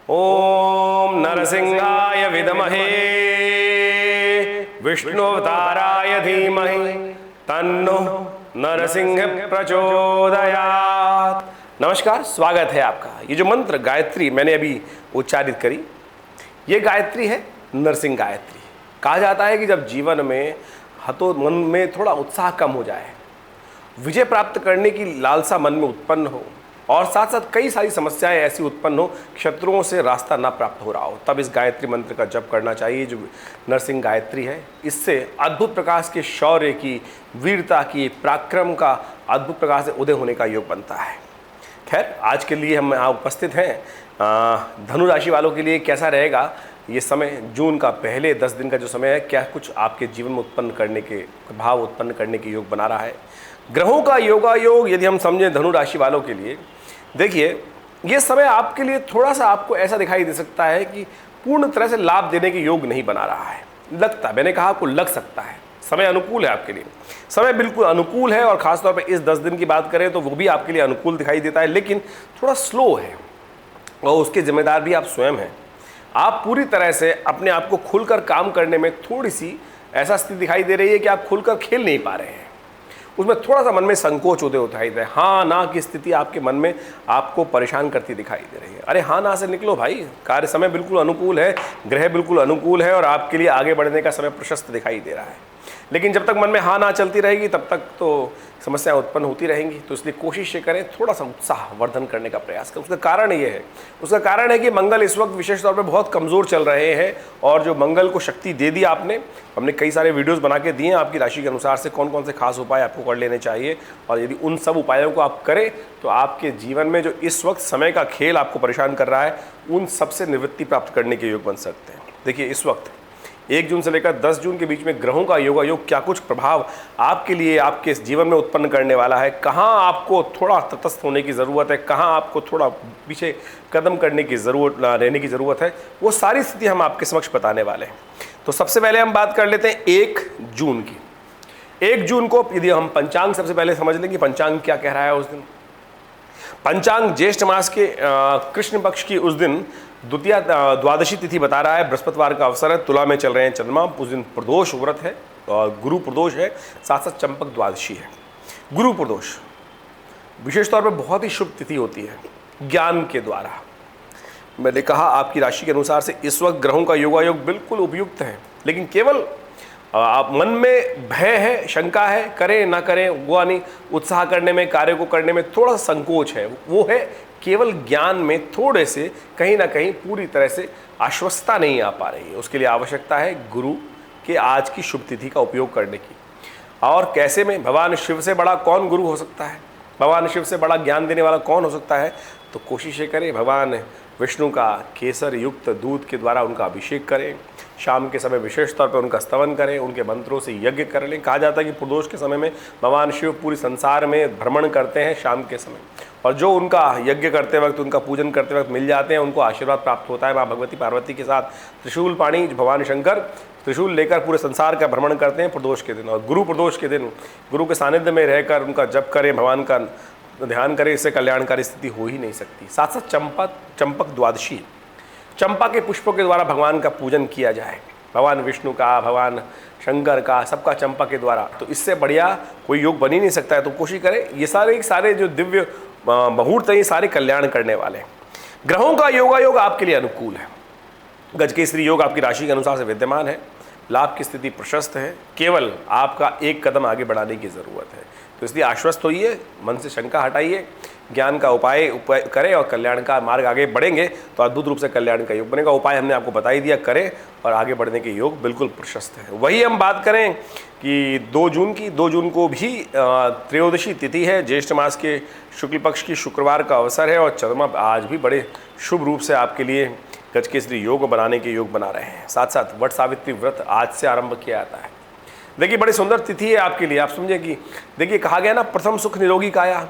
ओम नरसिंहाय विद्महे विष्णुअवताराय धीमहि तन्नो नरसिंह प्रचोदयात्। नमस्कार, स्वागत है आपका। ये जो मंत्र गायत्री मैंने अभी उच्चारित करी, ये गायत्री है नरसिंह गायत्री। कहा जाता है कि जब जीवन में मन में थोड़ा उत्साह कम हो जाए, विजय प्राप्त करने की लालसा मन में उत्पन्न हो और साथ साथ कई सारी समस्याएं ऐसी उत्पन्न हो, शत्रुओं से रास्ता ना प्राप्त हो रहा हो, तब इस गायत्री मंत्र का जप करना चाहिए। जो नरसिंह गायत्री है, इससे अद्भुत प्रकार के शौर्य की, वीरता की, पराक्रम का अद्भुत प्रकार से उदय होने का योग बनता है। खैर, आज के लिए हम यहाँ उपस्थित हैं। धनु राशि वालों के लिए कैसा रहेगा ये समय? जून का पहले 10 दिन का जो समय है, क्या कुछ आपके जीवन में उत्पन्न करने के प्रभाव उत्पन्न करने के योग बना रहा है? ग्रहों का योगायोग यदि हम समझें धनु राशि वालों के लिए, देखिए ये समय आपके लिए थोड़ा सा आपको ऐसा दिखाई दे सकता है कि पूर्ण तरह से लाभ देने के योग नहीं बना रहा है। लगता, मैंने कहा आपको लग सकता है समय अनुकूल है आपके लिए। समय बिल्कुल अनुकूल है और ख़ासतौर पर इस 10 दिन की बात करें तो वो भी आपके लिए अनुकूल दिखाई देता है, लेकिन थोड़ा स्लो है और उसके जिम्मेदार भी आप स्वयं हैं। आप पूरी तरह से अपने आप को खुलकर काम करने में थोड़ी सी ऐसा स्थिति दिखाई दे रही है कि आप खुलकर खेल नहीं पा रहे हैं। उसमें थोड़ा सा मन में संकोच उदय होता है, हाँ ना की स्थिति आपके मन में आपको परेशान करती दिखाई दे रही है। अरे हाँ ना से निकलो भाई, कार्य समय बिल्कुल अनुकूल है, ग्रह बिल्कुल अनुकूल है और आपके लिए आगे बढ़ने का समय प्रशस्त दिखाई दे रहा है। लेकिन जब तक मन में हाँ ना चलती रहेगी तब तक तो समस्याएं उत्पन्न होती रहेंगी। तो इसलिए कोशिश ये करें, थोड़ा सा उत्साह वर्धन करने का प्रयास करें। उसका कारण है कि मंगल इस वक्त विशेष तौर पे बहुत कमज़ोर चल रहे हैं और जो मंगल को शक्ति दे दी आपने, हमने कई सारे वीडियोस बना के दिए हैं आपकी राशि के अनुसार से कौन कौन से खास उपाय आपको कर लेने चाहिए, और यदि उन सब उपायों को आप करें तो आपके जीवन में जो इस वक्त समय का खेल आपको परेशान कर रहा है, उन सबसे निवृत्ति प्राप्त करने के योग बन सकते हैं। देखिए, इस वक्त 1 जून से लेकर 10 जून के बीच में ग्रहों का योगायोग क्या कुछ प्रभाव आपके लिए, आपके जीवन में उत्पन्न करने वाला है, कहाँ आपको थोड़ा तटस्थ होने की ज़रूरत है, कहाँ आपको थोड़ा पीछे कदम करने की रहने की ज़रूरत है, वो सारी स्थिति हम आपके समक्ष बताने वाले हैं। तो सबसे पहले हम बात कर लेते हैं 1 जून की। 1 जून को यदि हम पंचांग सबसे पहले समझ लें कि पंचांग क्या कह रहा है उस दिन। पंचांग ज्येष्ठ मास के कृष्ण पक्ष की उस दिन द्वादशी तिथि बता रहा है। बृहस्पतिवार का अवसर है, तुला में चल रहे हैं चंद्रमा, उस दिन प्रदोष व्रत है और गुरु प्रदोष है, साथ साथ चंपक द्वादशी है। गुरु प्रदोष विशेष तौर पर बहुत ही शुभ तिथि होती है ज्ञान के द्वारा। मैंने कहा आपकी राशि के अनुसार से इस वक्त ग्रहों का योगायोग बिल्कुल उपयुक्त है, लेकिन केवल आप मन में भय है, शंका है, करें ना करें, वो नहीं, उत्साह करने में, कार्य को करने में थोड़ा संकोच है। वो है केवल ज्ञान में थोड़े से कहीं ना कहीं पूरी तरह से आश्वस्तता नहीं आ पा रही है। उसके लिए आवश्यकता है गुरु के आज की शुभ तिथि का उपयोग करने की। और कैसे में? भगवान शिव से बड़ा कौन गुरु हो सकता है, भगवान शिव से बड़ा ज्ञान देने वाला कौन हो सकता है? तो कोशिश ये करें भगवान विष्णु का केसर युक्त दूध के द्वारा उनका अभिषेक करें, शाम के समय विशेष तौर पर उनका स्तवन करें, उनके मंत्रों से यज्ञ कर लें। कहा जाता है कि प्रदोष के समय में भगवान शिव पूरे संसार में भ्रमण करते हैं शाम के समय, और जो उनका यज्ञ करते वक्त, उनका पूजन करते वक्त मिल जाते हैं, उनको आशीर्वाद प्राप्त होता है। माँ भगवती पार्वती के साथ त्रिशूल पाणी भगवान शंकर त्रिशूल लेकर पूरे संसार का भ्रमण करते हैं प्रदोष के दिन। और गुरु प्रदोष के दिन गुरु के सानिध्य में रहकर उनका जप करें, भगवान का ध्यान करें, इससे कल्याणकारी स्थिति हो ही नहीं सकती। साथ साथ चंपक द्वादशी, चंपा के पुष्पों के द्वारा भगवान का पूजन किया जाए, भगवान विष्णु का, भगवान शंकर का, सबका चंपा के द्वारा, तो इससे बढ़िया कोई योग बन ही नहीं सकता है। तो कोशिश करें, ये सारे जो दिव्य मुहूर्त हैं ये सारे कल्याण करने वाले हैं। ग्रहों का योगायोग आपके लिए अनुकूल है। गजकेसरी योग आपकी राशि के अनुसार से विद्यमान है, लाभ की स्थिति प्रशस्त है, केवल आपका एक कदम आगे बढ़ाने की ज़रूरत है। तो इसलिए आश्वस्त होइए, मन से शंका हटाइए, ज्ञान का उपाय करें और कल्याण का मार्ग आगे बढ़ेंगे तो अद्भुत रूप से कल्याण का योग बनेगा। उपाय हमने आपको बता ही दिया, करें और आगे बढ़ने के योग बिल्कुल प्रशस्त है। वही हम बात करें कि 2 जून की। 2 जून को भी त्रयोदशी तिथि है, ज्येष्ठ मास के शुक्ल पक्ष की शुक्रवार का अवसर है और चंद्रमा आज भी बड़े शुभ रूप से आपके लिए गजकेसरी योग बनाने के योग बना रहे हैं। साथ साथ वट सावित्री व्रत आज से आरंभ किया जाता है। देखिए, बड़ी सुंदर तिथि है आपके लिए। आप समझे कि देखिए, कहा गया ना, प्रथम सुख निरोगी काया।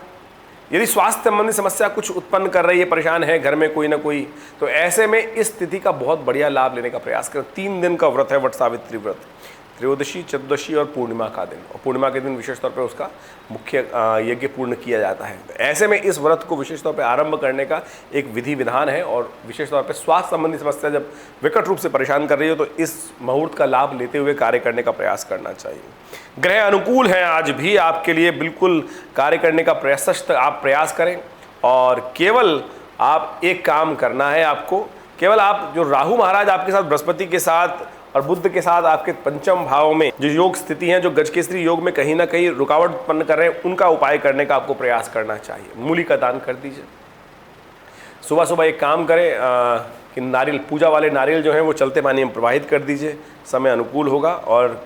यदि स्वास्थ्य संबंधी समस्या कुछ उत्पन्न कर रही है, परेशान है घर में कोई ना कोई, तो ऐसे में इस तिथि का बहुत बढ़िया लाभ लेने का प्रयास करें। 3 दिन का व्रत है वट सावित्री व्रत। त्रयोदशी, चतुर्दशी और पूर्णिमा का दिन, और पूर्णिमा के दिन विशेष तौर पर उसका मुख्य यज्ञ पूर्ण किया जाता है। ऐसे में इस व्रत को विशेष तौर पर आरंभ करने का एक विधि विधान है, और विशेष तौर पर स्वास्थ्य संबंधी समस्या जब विकट रूप से परेशान कर रही हो तो इस मुहूर्त का लाभ लेते हुए कार्य करने का प्रयास करना चाहिए। ग्रह अनुकूल हैं आज भी आपके लिए, बिल्कुल कार्य करने का प्रशस्त आप प्रयास करें। और केवल आप एक काम करना है आपको, केवल आप जो राहु महाराज आपके साथ बृहस्पति के साथ और बुध के साथ आपके पंचम भाव में जो योग स्थिति है, जो गजकेसरी योग में कहीं ना कहीं रुकावट उत्पन्न कर रहे हैं, उनका उपाय करने का आपको प्रयास करना चाहिए। मूली का दान कर दीजिए। सुबह सुबह एक काम करें कि नारियल, पूजा वाले नारियल जो हैं वो चलते पानी में प्रवाहित कर दीजिए। समय अनुकूल होगा और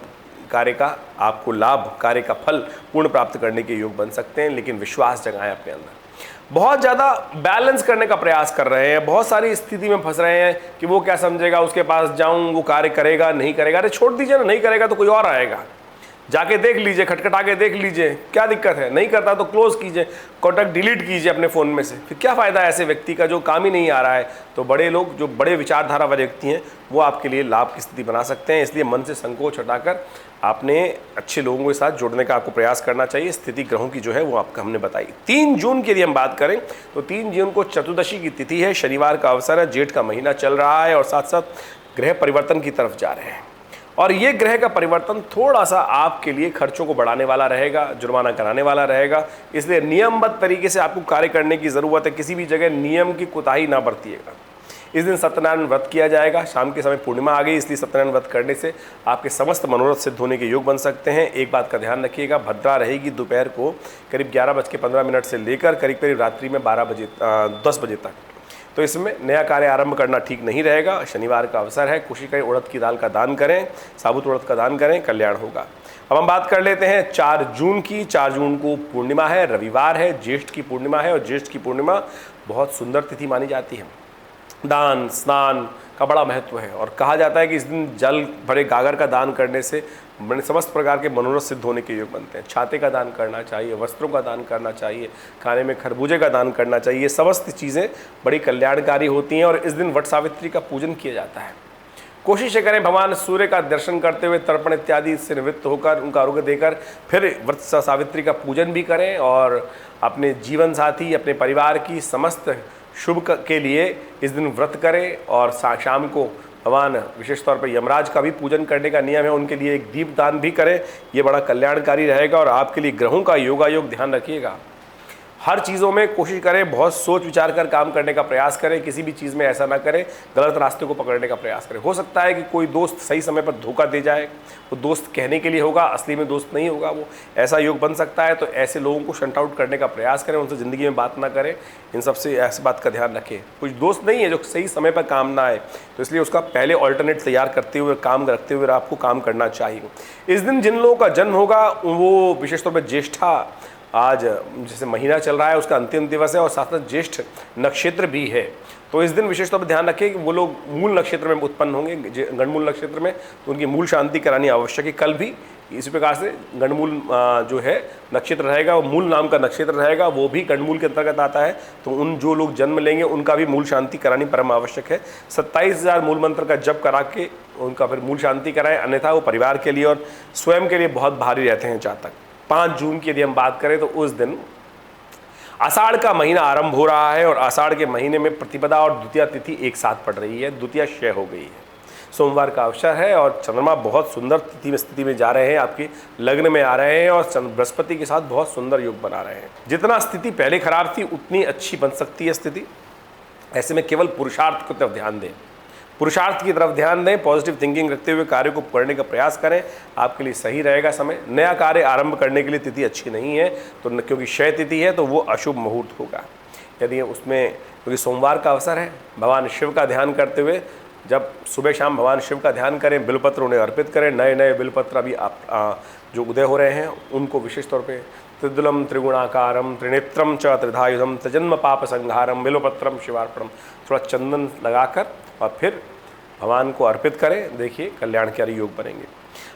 कार्य का आपको लाभ, कार्य का फल पूर्ण प्राप्त करने के योग बन सकते हैं। लेकिन विश्वास जगाएं अपने अंदर। बहुत ज़्यादा बैलेंस करने का प्रयास कर रहे हैं, बहुत सारी स्थिति में फंस रहे हैं कि वो क्या समझेगा, उसके पास जाऊं, वो कार्य करेगा नहीं करेगा। अरे छोड़ दीजिए ना, नहीं करेगा तो कोई और आएगा, जाके देख लीजिए, खटखटा के देख लीजिए, क्या दिक्कत है। नहीं करता तो क्लोज कीजिए, कॉन्टैक्ट डिलीट कीजिए अपने फ़ोन में से। फिर क्या फ़ायदा ऐसे व्यक्ति का जो काम ही नहीं आ रहा है। तो बड़े लोग, जो बड़े विचारधारा वाले व्यक्ति हैं, वो आपके लिए लाभ की स्थिति बना सकते हैं। इसलिए मन से संकोच हटाकर आपने अच्छे लोगों के साथ जुड़ने का आपको प्रयास करना चाहिए। स्थिति ग्रहों की जो है वो आपको हमने बताई। 3 जून की यदि हम बात करें तो 3 जून को चतुर्दशी की तिथि है, शनिवार का अवसर है, जेठ का महीना चल रहा है और साथ साथ ग्रह परिवर्तन की तरफ जा रहे हैं। और ये ग्रह का परिवर्तन थोड़ा सा आपके लिए खर्चों को बढ़ाने वाला रहेगा, जुर्माना कराने वाला रहेगा। इसलिए नियमबद्ध तरीके से आपको कार्य करने की ज़रूरत है। किसी भी जगह नियम की कोताही ना बरतिएगा। इस दिन सत्यनारायण व्रत किया जाएगा। शाम के समय पूर्णिमा आ गई, इसलिए सत्यनारायण व्रत करने से आपके समस्त मनोरथ सिद्ध होने के योग बन सकते हैं। एक बात का ध्यान रखिएगा, भद्रा रहेगी दोपहर को करीब 11:15 से लेकर करीब रात्रि में 10 बजे तक। तो इसमें नया कार्य आरंभ करना ठीक नहीं रहेगा। शनिवार का अवसर है, कोशिश करें उड़द की दाल का दान करें, साबुत उड़द का दान करें, कल्याण होगा। अब हम बात कर लेते हैं 4 जून की। 4 जून को पूर्णिमा है, रविवार है, ज्येष्ठ की पूर्णिमा है और ज्येष्ठ की पूर्णिमा बहुत सुंदर तिथि मानी जाती है। दान स्नान का बड़ा महत्व है और कहा जाता है कि इस दिन जल भरे गागर का दान करने से समस्त प्रकार के मनोरथ सिद्ध होने के योग बनते हैं। छाते का दान करना चाहिए, वस्त्रों का दान करना चाहिए, खाने में खरबूजे का दान करना चाहिए। समस्त चीज़ें बड़ी कल्याणकारी होती हैं और इस दिन वट सावित्री का पूजन किया जाता है। कोशिश करें भगवान सूर्य का दर्शन करते हुए तर्पण इत्यादि से निवृत्त होकर उनका अर्घ्य देकर फिर व्रत सावित्री का पूजन भी करें और अपने जीवन साथी, अपने परिवार की समस्त शुभ के लिए इस दिन व्रत करें। और शाम को भगवान विशेष तौर पर यमराज का भी पूजन करने का नियम है, उनके लिए एक दीप दान भी करें। ये बड़ा कल्याणकारी रहेगा। और आपके लिए ग्रहों का योगायोग ध्यान रखिएगा। हर चीज़ों में कोशिश करें, बहुत सोच विचार कर काम करने का प्रयास करें। किसी भी चीज़ में ऐसा ना करें गलत रास्ते को पकड़ने का प्रयास करें। हो सकता है कि कोई दोस्त सही समय पर धोखा दे जाए, वो दोस्त कहने के लिए होगा, असली में दोस्त नहीं होगा वो, ऐसा योग बन सकता है। तो ऐसे लोगों को शट आउट करने का प्रयास करें, उनसे ज़िंदगी में बात ना करें। इन सबसे ऐसी बात का ध्यान रखें। कुछ दोस्त नहीं है जो सही समय पर काम ना आए, तो इसलिए उसका पहले ऑल्टरनेट तैयार करते हुए, काम रखते हुए आपको काम करना चाहिए। इस दिन जिन लोगों का जन्म होगा वो विशेष तौर पर ज्येष्ठा, आज जैसे महीना चल रहा है उसका अंतिम दिवस है और साथ साथ ज्येष्ठ नक्षत्र भी है। तो इस दिन विशेष तौर पर ध्यान रखें कि वो लोग मूल नक्षत्र में उत्पन्न होंगे, गणमूल नक्षत्र में, तो उनकी मूल शांति करानी आवश्यक है। कल भी इसी प्रकार से गणमूल जो है नक्षत्र रहेगा, वो मूल नाम का नक्षत्र रहेगा, वो भी गणमूल के अंतर्गत आता है। तो उन जो लोग जन्म लेंगे उनका भी मूल शांति करानी परम आवश्यक है। 27,000 मूल मंत्र का जप करा के उनका फिर मूल शांति कराएं, अन्यथा वो परिवार के लिए और स्वयं के लिए बहुत भारी रहते हैं जातक। 5 जून की यदि हम बात करें तो उस दिन आषाढ़ का महीना आरंभ हो रहा है और आषाढ़ के महीने में प्रतिपदा और द्वितीया तिथि एक साथ पड़ रही है। द्वितीया क्षय हो गई है, सोमवार का अवसर है और चंद्रमा बहुत सुंदर स्थिति में जा रहे हैं, आपके लग्न में आ रहे हैं और बृहस्पति के साथ बहुत सुंदर योग बना रहे हैं। जितना स्थिति पहले खराब थी उतनी अच्छी बन सकती है स्थिति। ऐसे में केवल पुरुषार्थ की तरफ ध्यान दें, पुरुषार्थ की तरफ ध्यान दें, पॉजिटिव थिंकिंग रखते हुए कार्य को करने का प्रयास करें, आपके लिए सही रहेगा समय। नया कार्य आरंभ करने के लिए तिथि अच्छी नहीं है, तो क्योंकि क्षय तिथि है तो वो अशुभ मुहूर्त होगा। यदि उसमें क्योंकि सोमवार का अवसर है, भगवान शिव का ध्यान करते हुए जब सुबह शाम भगवान शिव का ध्यान करें, बिलपत्र उन्हें अर्पित करें। नए नए बिलपत्र अभी आप जो उदय हो रहे हैं उनको विशेष तौर पे त्रिदुलम त्रिगुणाकारम त्रिनेत्रम च त्रिधायुधम त्रिजन्म पाप संहारम बिलोपत्रम शिवार्पणम, थोड़ा चंदन लगाकर और फिर भगवान को अर्पित करें। देखिए कल्याणकारी योग बनेंगे।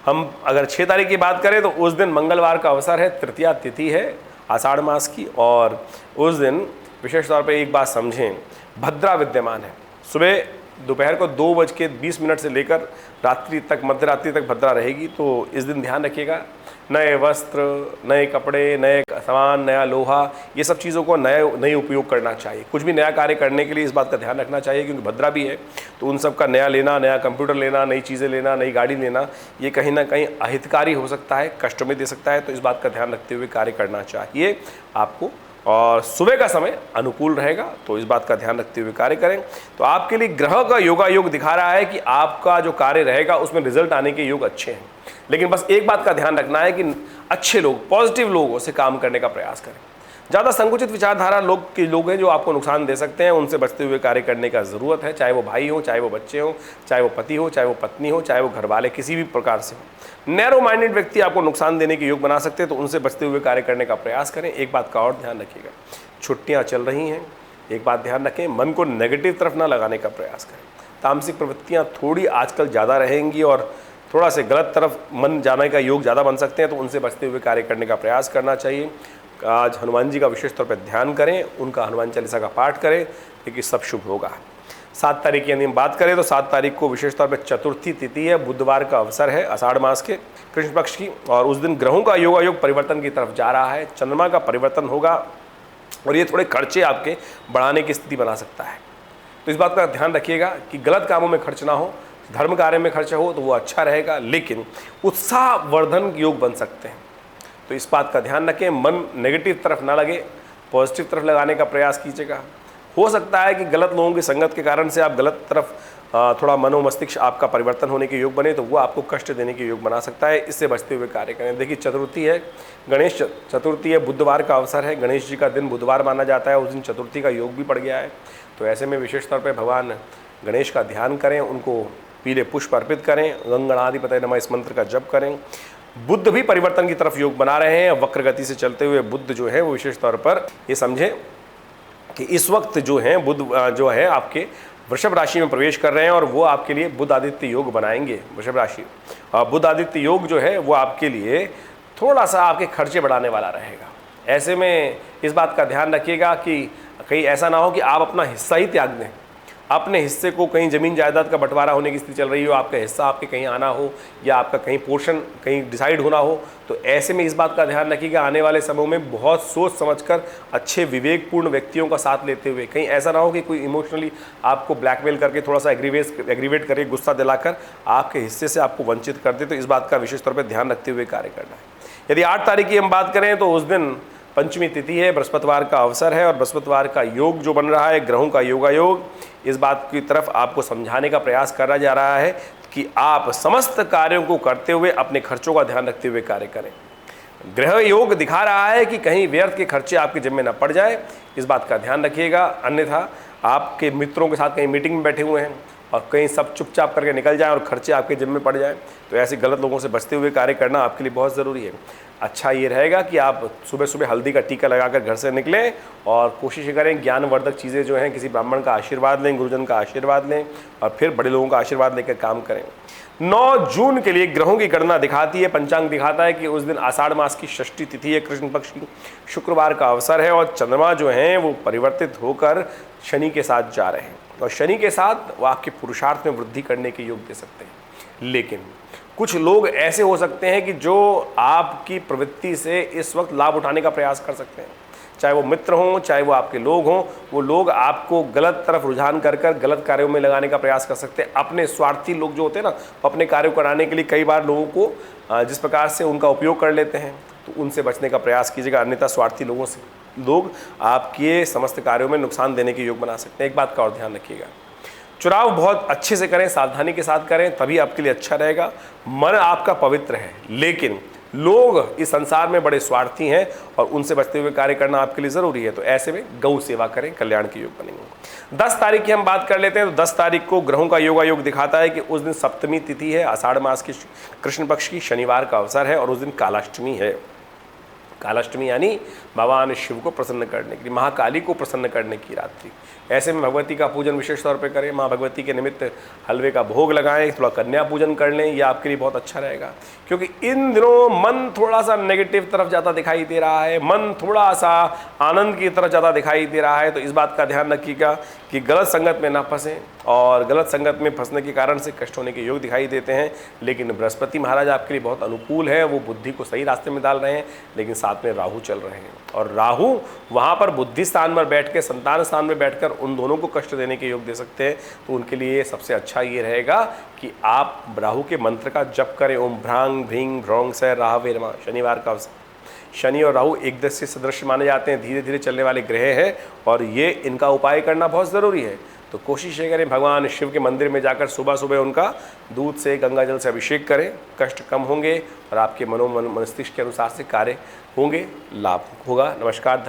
हम अगर 6 तारीख की बात करें तो उस दिन मंगलवार का अवसर है, तृतीया तिथि है आषाढ़ मास की और उस दिन विशेष तौर पे एक बात समझें, भद्रा विद्यमान है। सुबह दोपहर को 2:20 से लेकर रात्रि तक, मध्य रात्रि तक भद्रा रहेगी। तो इस दिन ध्यान रखिएगा, नए वस्त्र, नए कपड़े, नए सामान, नया लोहा, ये सब चीज़ों को नए उपयोग करना चाहिए। कुछ भी नया कार्य करने के लिए इस बात का ध्यान रखना चाहिए, क्योंकि भद्रा भी है तो उन सब का नया लेना, नया कंप्यूटर लेना, नई चीज़ें लेना, नई गाड़ी लेना, ये कहीं ना कहीं अहितकारी हो सकता है, कष्ट में दे सकता है। तो इस बात का ध्यान रखते हुए कार्य करना चाहिए आपको। और सुबह का समय अनुकूल रहेगा, तो इस बात का ध्यान रखते हुए कार्य करें। तो आपके लिए ग्रह का योगा योग दिखा रहा है कि आपका जो कार्य रहेगा उसमें रिजल्ट आने के योग अच्छे हैं। लेकिन बस एक बात का ध्यान रखना है कि अच्छे लोग, पॉजिटिव लोगों से काम करने का प्रयास करें। ज़्यादा संकुचित विचारधारा लोग हैं जो आपको नुकसान दे सकते हैं, उनसे बचते हुए कार्य करने का ज़रूरत है। चाहे वो भाई हो, चाहे वो बच्चे हो, चाहे वो पति हो, चाहे वो पत्नी हो, चाहे वो घर वाले, किसी भी प्रकार से हो। नैरो माइंडेड व्यक्ति आपको नुकसान देने के योग बना सकते हैं, तो उनसे बचते हुए कार्य करने का प्रयास करें। एक बात का और ध्यान रखिएगा, छुट्टियाँ चल रही हैं, एक बात ध्यान रखें, मन को नेगेटिव तरफ ना लगाने का प्रयास करें। तामसिक प्रवृत्तियाँ थोड़ी आजकल ज़्यादा रहेंगी और थोड़ा से गलत तरफ मन जाने का योग ज़्यादा बन सकते हैं, तो उनसे बचते हुए कार्य करने का प्रयास करना चाहिए। आज हनुमान जी का विशेष तौर पर ध्यान करें, उनका हनुमान चालीसा का पाठ करें, देखिए सब शुभ होगा। 7 तारीख की यदि हम बात करें तो 7 तारीख को विशेष तौर पर चतुर्थी तिथि है, बुधवार का अवसर है, आषाढ़ मास के कृष्ण पक्ष की, और उस दिन ग्रहों का योगा योग परिवर्तन की तरफ जा रहा है। चंद्रमा का परिवर्तन होगा और ये थोड़े खर्चे आपके बढ़ाने की स्थिति बना सकता है। तो इस बात का ध्यान रखिएगा कि गलत कामों में खर्च ना हो, धर्म कार्य में खर्च हो तो वो अच्छा रहेगा, लेकिन उत्साहवर्धन योग बन सकते हैं। तो इस बात का ध्यान रखें, मन नेगेटिव तरफ ना लगे, पॉजिटिव तरफ लगाने का प्रयास कीजिएगा। हो सकता है कि गलत लोगों की संगत के कारण से आप गलत तरफ थोड़ा मनोमस्तिष्क आपका परिवर्तन होने के योग बने, तो वो आपको कष्ट देने के योग बना सकता है। इससे बचते हुए कार्य करें। देखिए चतुर्थी है, गणेश चतुर्थी है, बुधवार का अवसर है, गणेश जी का दिन बुधवार माना जाता है, उस दिन चतुर्थी का योग भी पड़ गया है। तो ऐसे में विशेष तौर पर भगवान गणेश का ध्यान करें, उनको पीले पुष्प अर्पित करें, गंगणाधिपतये नमः इस मंत्र का जप करें। बुद्ध भी परिवर्तन की तरफ योग बना रहे हैं, वक्र गति से चलते हुए बुद्ध जो है वो विशेष तौर पर ये समझें कि इस वक्त जो है बुद्ध जो है आपके वृषभ राशि में प्रवेश कर रहे हैं, और वो आपके लिए बुध आदित्य योग बनाएंगे। वृषभ राशि बुध आदित्य योग जो है वो आपके लिए थोड़ा सा आपके खर्चे बढ़ाने वाला रहेगा। ऐसे में इस बात का ध्यान रखिएगा कि कहीं ऐसा ना हो कि आप अपना हिस्सा ही त्याग दें, अपने हिस्से को, कहीं ज़मीन जायदाद का बंटवारा होने की स्थिति चल रही हो, आपका हिस्सा आपके कहीं आना हो या आपका कहीं पोर्शन कहीं डिसाइड होना हो। तो ऐसे में इस बात का ध्यान रखिएगा, आने वाले समय में बहुत सोच समझकर अच्छे विवेकपूर्ण व्यक्तियों का साथ लेते हुए, कहीं ऐसा ना हो कि कोई इमोशनली आपको ब्लैकमेल करके, थोड़ा सा एग्रीवेट करके, गुस्सा दिलाकर आपके हिस्से से आपको वंचित कर दे। तो इस बात का विशेष तौर पर ध्यान रखते हुए कार्य करना है। यदि 8 तारीख की हम बात करें तो उस दिन पंचमी तिथि है, बृहस्पतिवार का अवसर है, और बृहस्पतिवार का योग जो बन रहा है, ग्रहों का योगा योग, इस बात की तरफ आपको समझाने का प्रयास करा जा रहा है कि आप समस्त कार्यों को करते हुए अपने खर्चों का ध्यान रखते हुए कार्य करें। ग्रह योग दिखा रहा है कि कहीं व्यर्थ के खर्चे आपके जिम्मे न पड़ जाए, इस बात का ध्यान रखिएगा। अन्यथा आपके मित्रों के साथ कहीं मीटिंग में बैठे हुए हैं और कहीं सब चुपचाप करके निकल जाएं और खर्चे आपके जिम्मे पड़ जाएं, तो ऐसे गलत लोगों से बचते हुए कार्य करना आपके लिए बहुत ज़रूरी है। अच्छा ये रहेगा कि आप सुबह सुबह हल्दी का टीका लगाकर घर से निकलें और कोशिश करें ज्ञानवर्धक चीज़ें जो हैं, किसी ब्राह्मण का आशीर्वाद लें, गुरुजन का आशीर्वाद लें और फिर बड़े लोगों का आशीर्वाद लेकर काम करें। 9 जून के लिए ग्रहों की गणना दिखाती है, पंचांग दिखाता है कि उस दिन आषाढ़ मास की षष्ठी तिथि है, कृष्ण पक्ष की, शुक्रवार का अवसर है, और चंद्रमा जो हैं वो परिवर्तित होकर शनि के साथ जा रहे हैं, और शनि के साथ वो आपके पुरुषार्थ में वृद्धि करने के योग दे सकते हैं। लेकिन कुछ लोग ऐसे हो सकते हैं कि जो आपकी प्रवृत्ति से इस वक्त लाभ उठाने का प्रयास कर सकते हैं, चाहे वो मित्र हों, चाहे वो आपके लोग हों, वो लोग आपको गलत तरफ रुझान कर गलत कार्यों में लगाने का प्रयास कर सकते हैं। अपने स्वार्थी लोग जो होते हैं ना, अपने कार्यों को कराने के लिए कई बार लोगों को जिस प्रकार से उनका उपयोग कर लेते हैं, तो उनसे बचने का प्रयास कीजिएगा। अन्यथा स्वार्थी लोगों से लोग आपके समस्त कार्यों में नुकसान देने के योग बना सकते हैं। एक बात का और ध्यान रखिएगा, चुनाव बहुत अच्छे से करें, सावधानी के साथ करें, तभी आपके लिए अच्छा रहेगा। मन आपका पवित्र है, लेकिन लोग इस संसार में बड़े स्वार्थी हैं और उनसे बचते हुए कार्य करना आपके लिए ज़रूरी है। तो ऐसे में गौ सेवा करें, कल्याण के योग बनेंगे। 10 तारीख की हम बात कर लेते हैं। तो 10 तारीख को ग्रहों का योगा योग दिखाता है कि उस दिन सप्तमी तिथि है, आषाढ़ मास की कृष्ण पक्ष की, शनिवार का अवसर है, और उस दिन कालाष्टमी है। कालाष्टमी यानी भगवान शिव को प्रसन्न करने के लिए, महाकाली को प्रसन्न करने की रात्रि। ऐसे में भगवती का पूजन विशेष तौर पे करें, माँ भगवती के निमित्त हलवे का भोग लगाएं, थोड़ा कन्या पूजन कर लें, यह आपके लिए बहुत अच्छा रहेगा। क्योंकि इन दिनों मन थोड़ा सा नेगेटिव तरफ ज़्यादा दिखाई दे रहा है, मन थोड़ा सा आनंद की तरफ ज़्यादा दिखाई दे रहा है। तो इस बात का ध्यान रखिएगा कि गलत संगत में ना फंसें, और गलत संगत में फंसने के कारण से कष्ट होने के योग दिखाई देते हैं। लेकिन बृहस्पति महाराज आपके लिए बहुत अनुकूल है, वो बुद्धि को सही रास्ते में डाल रहे हैं, लेकिन साथ में राहु चल रहे हैं, और राहु वहाँ पर बुद्धि स्थान पर बैठ के, संतान स्थान में बैठकर उन दोनों को कष्ट देने के योग दे सकते हैं। तो उनके लिए सबसे अच्छा ये रहेगा कि आप राहु के मंत्र का जप करें, ओम भ्रांग भ्रींग भ्रौंग स राहवे नमः। शनिवार का शनि और राहु एक दृष्टि से सदृश माने जाते हैं, धीरे धीरे चलने वाले ग्रह हैं, और ये इनका उपाय करना बहुत ज़रूरी है। तो कोशिश ये करें भगवान शिव के मंदिर में जाकर सुबह सुबह उनका दूध से, गंगा जल से अभिषेक करें, कष्ट कम होंगे और आपके मनोमस्तिष्क के अनुसार से कार्य होंगे, लाभ होगा। नमस्कार।